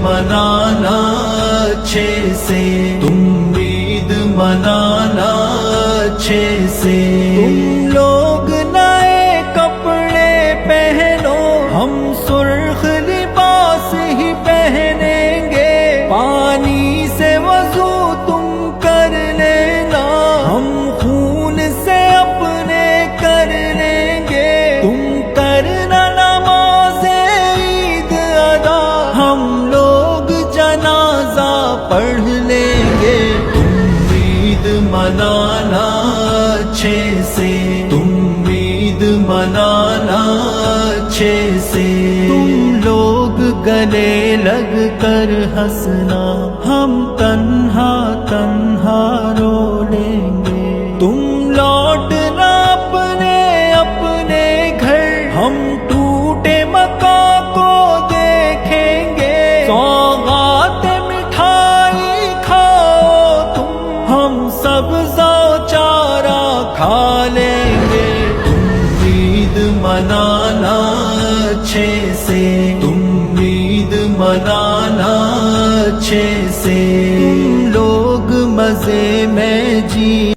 منانا اچھے سے، تم عید منانا اچھے سے۔ تم لوگ نئے کپڑے پہنو، ہم سرخ لباس ہی پہنیں گے۔ پانی سے وضو تم کر لینا، ہم خون سے اپنے کر لیں گے۔ تم کرنا نماز عید ادا، ہم لوگ جنازہ پڑھ لیں گے۔ تم عید منانا اچھے سے، تم عید منانا اچھے سے۔ تم لوگ گلے لگ کر ہنسنا، ہم تنہا تنہا رو لیں گے۔ تم لوٹنا اپنے اپنے گھر، ہم ٹوٹے مکان کو دیکھیں گے۔ سوغات مٹھائی کھاؤ تم، ہم سبزہ چارہ کھا لیں گے۔ تم عید منانا اچھے سے، تم عید منانا اچھے سے۔ تم لوگ مزے میں جی